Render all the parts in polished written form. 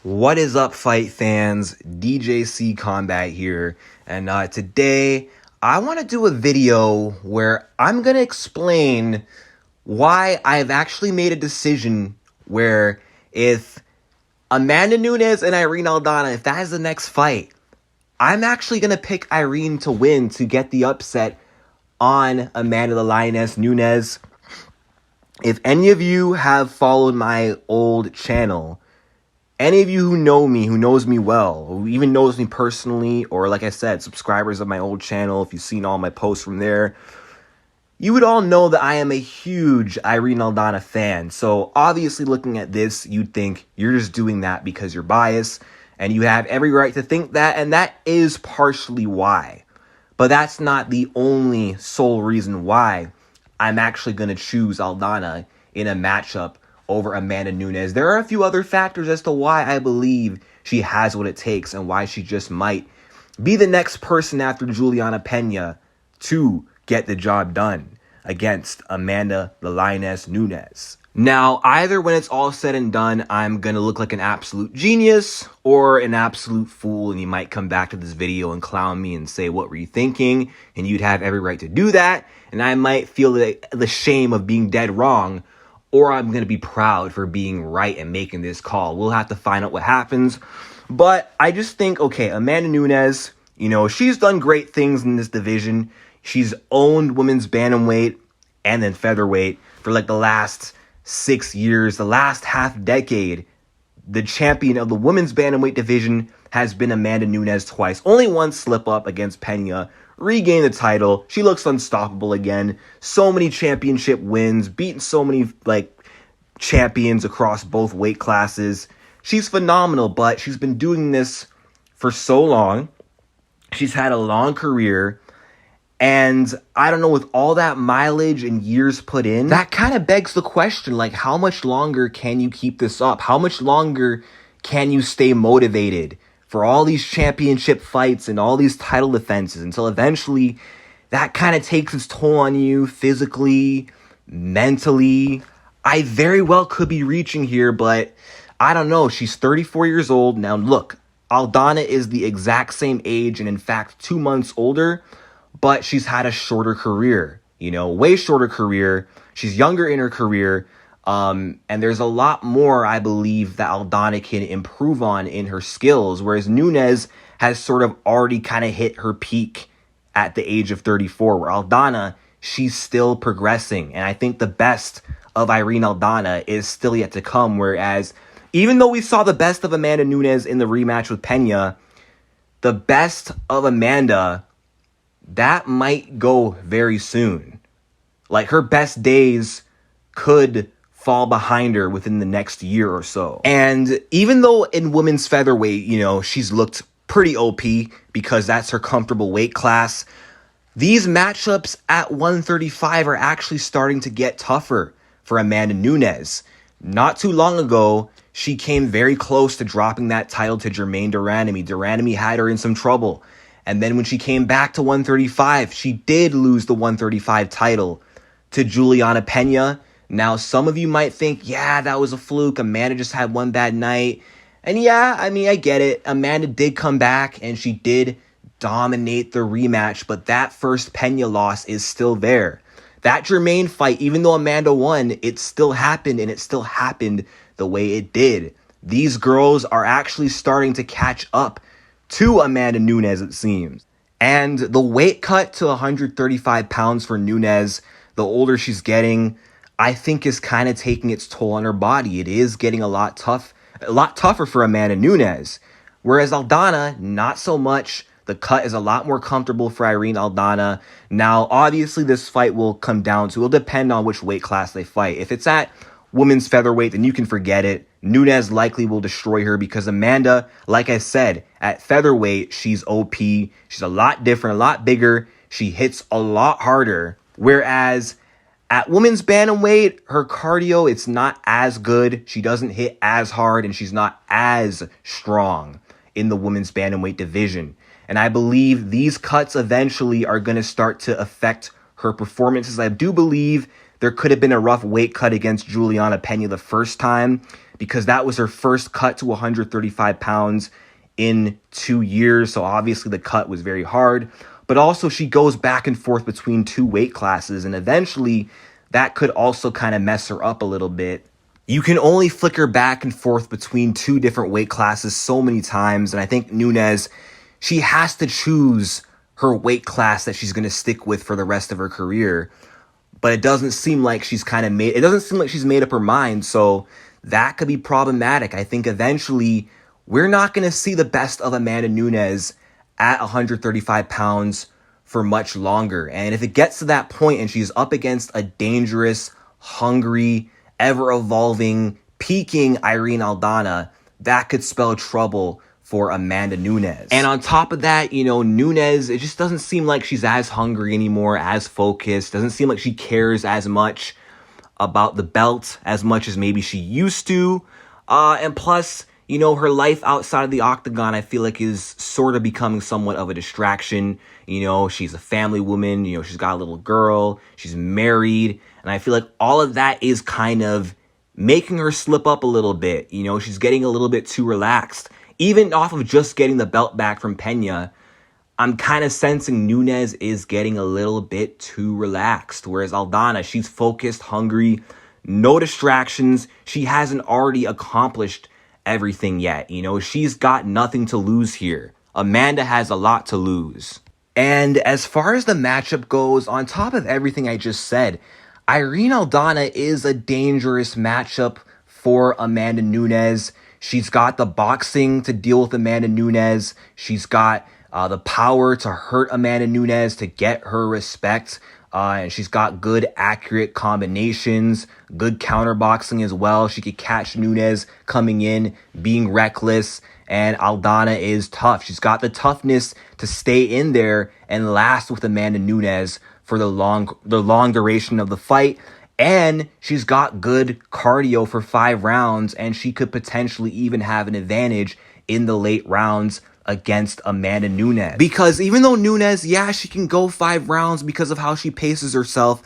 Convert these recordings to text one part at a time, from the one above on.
What is up, fight fans? DJC Combat here, and today I want to do a video where I'm going to explain why I've actually made a decision where if Amanda Nunes and Irene Aldana, if that is the next fight, I'm actually going to pick Irene to win to get the upset on Amanda the Lioness Nunes. If any of you have followed my old channel, any of you who know me, who knows me well, who even knows me personally, or like I said, subscribers of my old channel, if you've seen all my posts from there, you would all know that I am a huge Irene Aldana fan. So obviously looking at this, you'd think you're just doing that because you're biased, and you have every right to think that, and that is partially why. But that's not the only sole reason why I'm actually going to choose Aldana in a matchup over Amanda Nunes. There are a few other factors as to why I believe she has what it takes and why she just might be the next person after Juliana Pena to get the job done against Amanda the Lioness Nunes. Now, either when it's all said and done, I'm going to look like an absolute genius or an absolute fool, and you might come back to this video and clown me and say, what were you thinking? And you'd have every right to do that, and I might feel the shame of being dead wrong, or I'm going to be proud for being right and making this call. We'll have to find out what happens. But I just think, okay, Amanda Nunes, she's done great things in this division. She's owned women's bantamweight and then featherweight for like the last 6 years, the last half decade. The champion of the women's bantamweight division has been Amanda Nunes twice. Only one slip up against Pena. Regain the title. She looks unstoppable again. So many championship wins, beaten so many champions across both weight classes. She's phenomenal, but she's been doing this for so long. She's had a long career, and I don't know, with all that mileage and years put in, that kind of begs the question, like, how much longer can you keep this up? How much longer can you stay motivated for all these championship fights and all these title defenses until eventually that kind of takes its toll on you physically, mentally? I very well could be reaching here, but I don't know. She's 34 years old. Now, look, Aldana is the exact same age and, in fact, 2 months older, but she's had a shorter career, way shorter career. She's younger in her career. And there's a lot more, I believe, that Aldana can improve on in her skills, whereas Nunes has sort of already kind of hit her peak at the age of 34, where Aldana, she's still progressing. And I think the best of Irene Aldana is still yet to come, whereas even though we saw the best of Amanda Nunes in the rematch with Pena, the best of Amanda, that might go very soon. Like, her best days could fall behind her within the next year or so. And even though in women's featherweight, she's looked pretty OP because that's her comfortable weight class, these matchups at 135 are actually starting to get tougher for Amanda Nunes. Not too long ago, she came very close to dropping that title to Germaine de Randamie. De Randamie had her in some trouble. And then when she came back to 135, she did lose the 135 title to Juliana Pena. Now, some of you might think, yeah, that was a fluke. Amanda just had one bad night. And yeah, I get it. Amanda did come back and she did dominate the rematch, but that first Pena loss is still there. That Germaine fight, even though Amanda won, it still happened, and it still happened the way it did. These girls are actually starting to catch up to Amanda Nunes, it seems. And the weight cut to 135 pounds for Nunes, the older she's getting, I think is kind of taking its toll on her body. It is getting a lot tougher for Amanda Nunes. Whereas Aldana, not so much. The cut is a lot more comfortable for Irene Aldana. Now, obviously, this fight will come down to, it'll depend on which weight class they fight. If it's at women's featherweight, then you can forget it. Nunes likely will destroy her because Amanda, like I said, at featherweight, she's OP. She's a lot different, a lot bigger. She hits a lot harder. Whereas at women's bantamweight, her cardio, it's not as good. She doesn't hit as hard, and she's not as strong in the women's bantamweight division. And I believe these cuts eventually are going to start to affect her performances. I do believe there could have been a rough weight cut against Juliana Pena the first time. because that was her first cut to 135 pounds in 2 years. So obviously the cut was very hard. But also she goes back and forth between two weight classes, and eventually that could also kind of mess her up a little bit. You can only flicker back and forth between two different weight classes so many times, and I think Nunes, she has to choose her weight class that she's going to stick with for the rest of her career. But it doesn't seem like she's made up her mind, so that could be problematic. I think eventually we're not going to see the best of Amanda Nunes at 135 pounds for much longer. And if it gets to that point and she's up against a dangerous, hungry, ever-evolving, peaking Irene Aldana, that could spell trouble for Amanda Nunes. And on top of that, Nunes, it just doesn't seem like she's as hungry anymore, as focused. Doesn't seem like she cares as much about the belt as much as maybe she used to. And plus, her life outside of the octagon, I feel like, is sort of becoming somewhat of a distraction. She's a family woman. She's got a little girl. She's married. And I feel like all of that is kind of making her slip up a little bit. She's getting a little bit too relaxed. Even off of just getting the belt back from Pena, I'm kind of sensing Nunes is getting a little bit too relaxed. Whereas Aldana, she's focused, hungry, no distractions. She hasn't already accomplished everything yet. She's got nothing to lose here. Amanda has a lot to lose. And as far as the matchup goes, on top of everything I just said, Irene Aldana is a dangerous matchup for Amanda Nunes. She's got the boxing to deal with Amanda Nunes. She's got the power to hurt Amanda Nunes, to get her respect. And she's got good, accurate combinations, good counterboxing as well. She could catch Nunes coming in, being reckless. And Aldana is tough. She's got the toughness to stay in there and last with Amanda Nunes for the long duration of the fight. And she's got good cardio for 5 rounds, and she could potentially even have an advantage in the late rounds against Amanda Nunes. Because even though Nunes, she can go 5 rounds because of how she paces herself,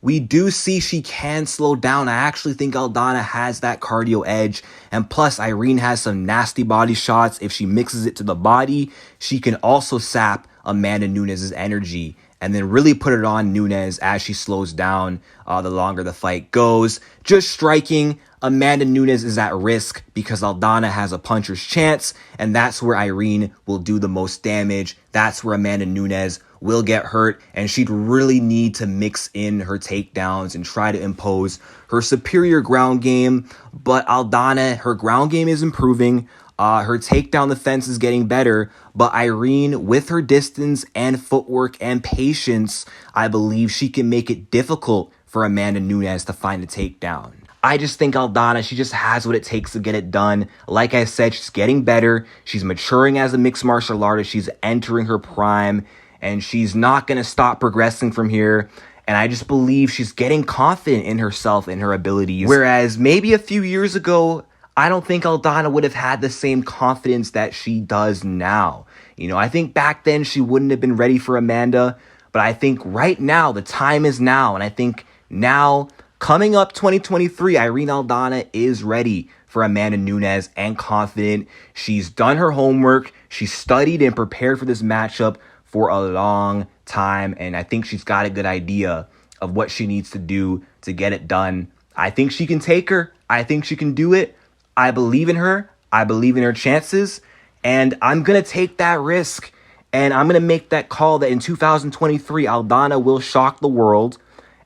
we do see she can slow down. I actually think Aldana has that cardio edge. And plus, Irene has some nasty body shots. If she mixes it to the body, she can also sap Amanda Nunes' energy and then really put it on Nunes as she slows down the longer the fight goes. Just striking, Amanda Nunes is at risk because Aldana has a puncher's chance, and that's where Irene will do the most damage. That's where Amanda Nunes will get hurt, and she'd really need to mix in her takedowns and try to impose her superior ground game. But Aldana, her ground game is improving. Her takedown defense is getting better, but Irene, with her distance and footwork and patience, I believe she can make it difficult for Amanda Nunes to find a takedown. I just think Aldana, she just has what it takes to get it done. Like I said, she's getting better. She's maturing as a mixed martial artist. She's entering her prime, and she's not going to stop progressing from here. And I just believe she's getting confident in herself and her abilities. Whereas maybe a few years ago, I don't think Aldana would have had the same confidence that she does now. I think back then she wouldn't have been ready for Amanda, but I think right now, the time is now. And I think now, coming up 2023, Irene Aldana is ready for Amanda Nunes and confident. She's done her homework. She studied and prepared for this matchup for a long time. And I think she's got a good idea of what she needs to do to get it done. I think she can take her. I think she can do it. I believe in her. I believe in her chances. And I'm going to take that risk. And I'm going to make that call that in 2023, Aldana will shock the world.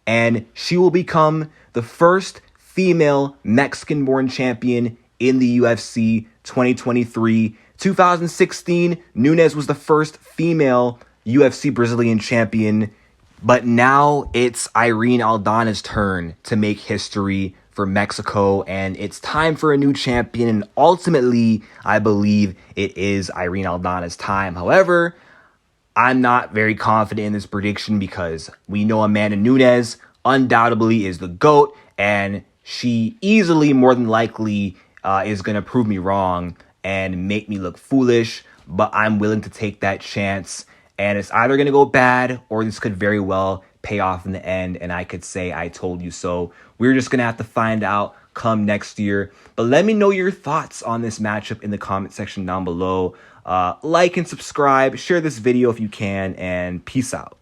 And she will become the first female Mexican-born champion in the UFC 2023. 2016, Nunes was the first female UFC Brazilian champion. But now it's Irene Aldana's turn to make history for Mexico, and it's time for a new champion, and ultimately, I believe it is Irene Aldana's time. However, I'm not very confident in this prediction because we know Amanda Nunes undoubtedly is the GOAT, and she easily, more than likely, is going to prove me wrong and make me look foolish, but I'm willing to take that chance, and it's either going to go bad or this could very well pay off in the end, and I could say I told you so. We're just going to have to find out come next year. But let me know your thoughts on this matchup in the comment section down below. Like and subscribe, share this video if you can, and peace out.